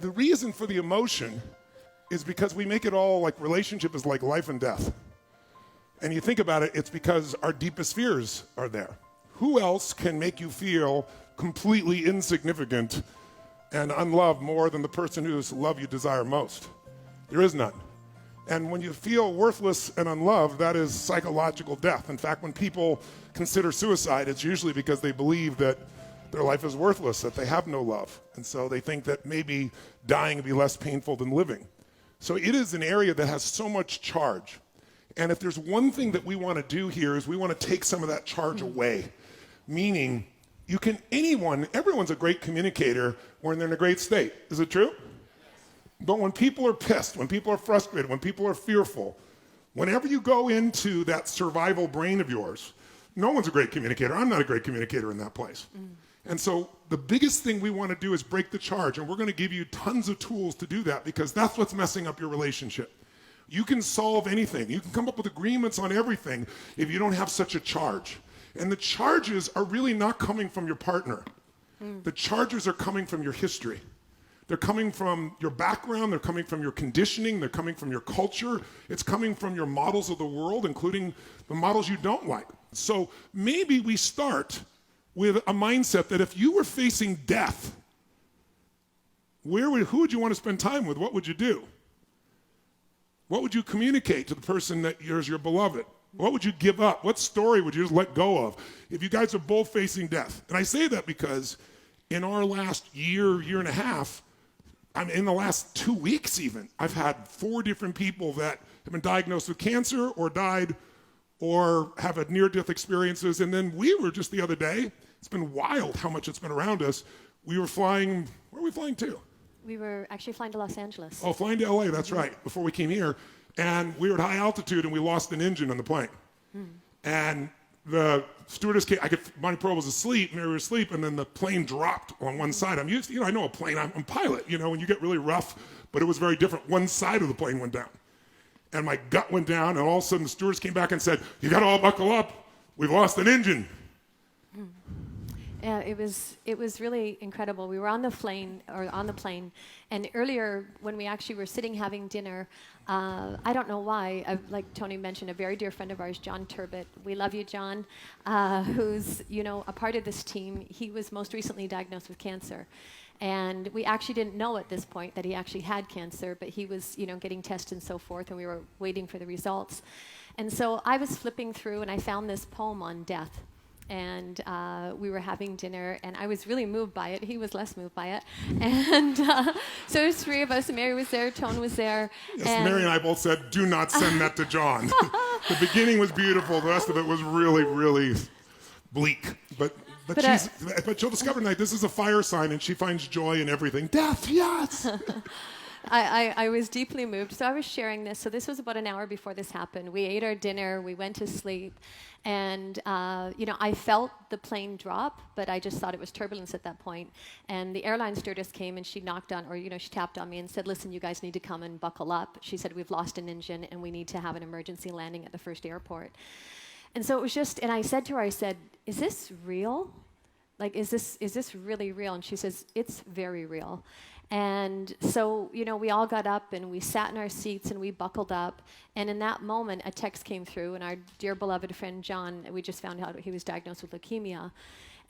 the reason for the emotion is because we make it all like relationship is like life and death. And you think about it, it's because our deepest fears are there. Who else can make you feel completely insignificant and unloved more than the person whose love you desire most? There is none. And when you feel worthless and unloved, that is psychological death. In fact, when people consider suicide, it's usually because they believe that their life is worthless, that they have no love. And so they think that maybe dying would be less painful than living. So it is an area that has so much charge. And if there's one thing that we want to do here is we want to take some of that charge away. Meaning, everyone's a great communicator when they're in a great state. Is it true? But when people are pissed, when people are frustrated, when people are fearful, whenever you go into that survival brain of yours, no one's a great communicator. I'm not a great communicator in that place. And so the biggest thing we want to do is break the charge, and we're going to give you tons of tools to do that because that's what's messing up your relationship. You can solve anything. You can come up with agreements on everything if you don't have such a charge. And the charges are really not coming from your partner. The charges are coming from your history. They're coming from your background, they're coming from your conditioning, they're coming from your culture, it's coming from your models of the world, including the models you don't like. So maybe we start with a mindset that if you were facing death, who would you want to spend time with? What would you do? What would you communicate to the person that is your beloved? What would you give up? What story would you just let go of if you guys are both facing death? And I say that because in our last year and a half, in the last 2 weeks even, I've had 4 different people that have been diagnosed with cancer or died or have had near-death experiences. And then we were just the other day, it's been wild how much it's been around us. We were flying, where are we flying to? We were actually flying to Los Angeles. Oh, flying to LA, that's right, before we came here. And we were at high altitude and we lost an engine on the plane. And the stewardess came, my pro was asleep, Mary was asleep, and then the plane dropped on one side. I'm used to, I know a plane, I'm a pilot, when you get really rough, but it was very different. One side of the plane went down. And my gut went down, and all of a sudden the stewardess came back and said, "You gotta all buckle up, we've lost an engine." Yeah, it was really incredible. We were on the plane, and earlier when we actually were sitting having dinner, I don't know why, like Tony mentioned, a very dear friend of ours, John Turbot. We love you, John, who's a part of this team. He was most recently diagnosed with cancer. And we actually didn't know at this point that he actually had cancer, but he was, getting tested and so forth, and we were waiting for the results. And so I was flipping through, and I found this poem on death. And we were having dinner, and I was really moved by it. He was less moved by it. And so there's 3 of us. Mary was there, Tone was there. Yes, Mary and I both said, "Do not send that to John." The beginning was beautiful. The rest of it was really, really bleak. But she'll discover tonight this is a fire sign, and she finds joy in everything. Death, yes. I was deeply moved. So I was sharing this. So this was about an hour before this happened. We ate our dinner. We went to sleep. And, I felt the plane drop, but I just thought it was turbulence at that point. And the airline stewardess came and she knocked on, or, she tapped on me and said, "Listen, you guys need to come and buckle up." She said, "We've lost an engine and we need to have an emergency landing at the first airport." And so it was just, and I said to her, "Is this real? Like, is this really real?" And she says, "It's very real." And so, we all got up and we sat in our seats and we buckled up. And in that moment, a text came through, and our dear beloved friend John, we just found out he was diagnosed with leukemia.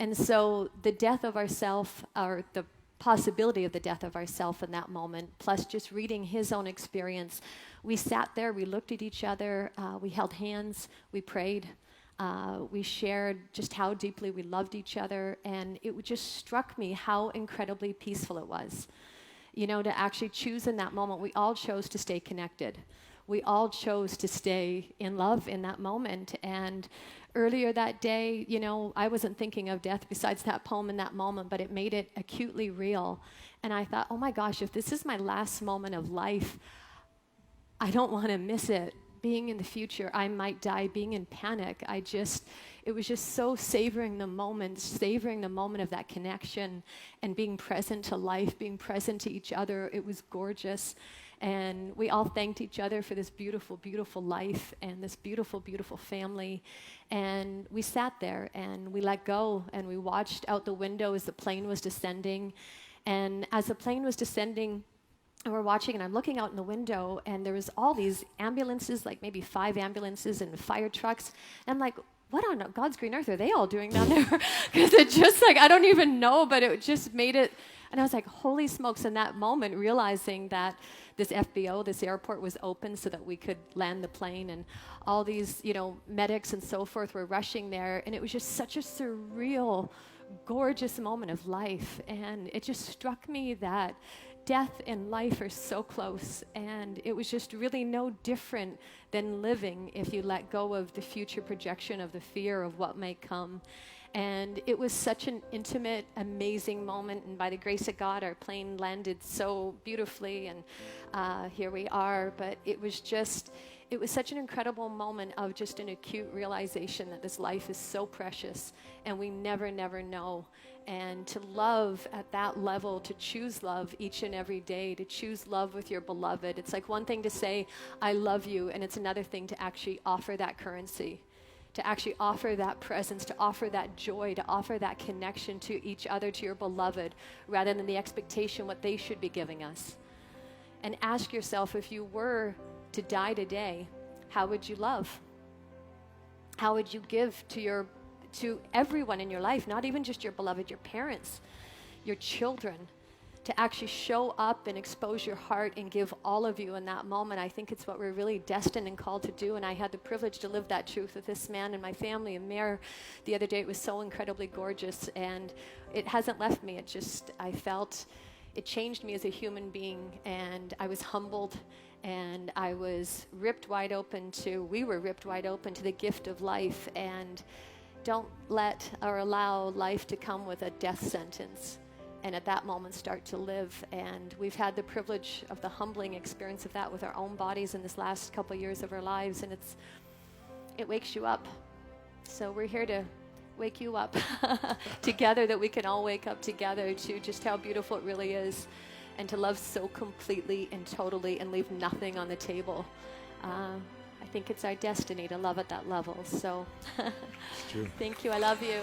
And so the death of ourself, or the possibility of the death of ourself in that moment, plus just reading his own experience, we sat there, we looked at each other, we held hands, we prayed. We shared just how deeply we loved each other, and it just struck me how incredibly peaceful it was. To actually choose in that moment. We all chose to stay connected. We all chose to stay in love in that moment. And earlier that day, I wasn't thinking of death besides that poem in that moment, but it made it acutely real. And I thought, oh my gosh, if this is my last moment of life, I don't want to miss it. Being in the future, I might die being in panic. It was just so savoring the moment of that connection and being present to life, being present to each other. It was gorgeous. And we all thanked each other for this beautiful, beautiful life and this beautiful, beautiful family. And we sat there and we let go and we watched out the window as the plane was descending. And as the plane was descending, and we're watching, and I'm looking out in the window, and there was all these ambulances, like maybe 5 ambulances and fire trucks. And I'm like, what on God's green earth are they all doing down there? Because it just like, I don't even know, but it just made it. And I was like, holy smokes, in that moment, realizing that this FBO, this airport was open so that we could land the plane, and all these, medics and so forth were rushing there. And it was just such a surreal, gorgeous moment of life. And it just struck me that death and life are so close, and it was just really no different than living if you let go of the future projection of the fear of what may come. And it was such an intimate, amazing moment, and by the grace of God, our plane landed so beautifully, and here we are. But it was such an incredible moment of just an acute realization that this life is so precious, and we never know. And to love at that level, to choose love each and every day, to choose love with your beloved. It's like one thing to say, I love you, and it's another thing to actually offer that currency, to actually offer that presence, to offer that joy, to offer that connection to each other, to your beloved, rather than the expectation what they should be giving us. And ask yourself, if you were to die today, how would you love? How would you give to everyone in your life, not even just your beloved, your parents, your children, to actually show up and expose your heart and give all of you in that moment? I think it's what we're really destined and called to do, and I had the privilege to live that truth with this man and my family and Mayor the other day. It was so incredibly gorgeous, and it hasn't left me. I felt it changed me as a human being, and I was humbled, and I was we were ripped wide open to the gift of life. And don't let or allow life to come with a death sentence, and at that moment start to live. And we've had the privilege of the humbling experience of that with our own bodies in this last couple of years of our lives, and it wakes you up. So we're here to wake you up together, that we can all wake up together to just how beautiful it really is, and to love so completely and totally and leave nothing on the table. I think it's our destiny to love at that level. So It's true. Thank you. I love you.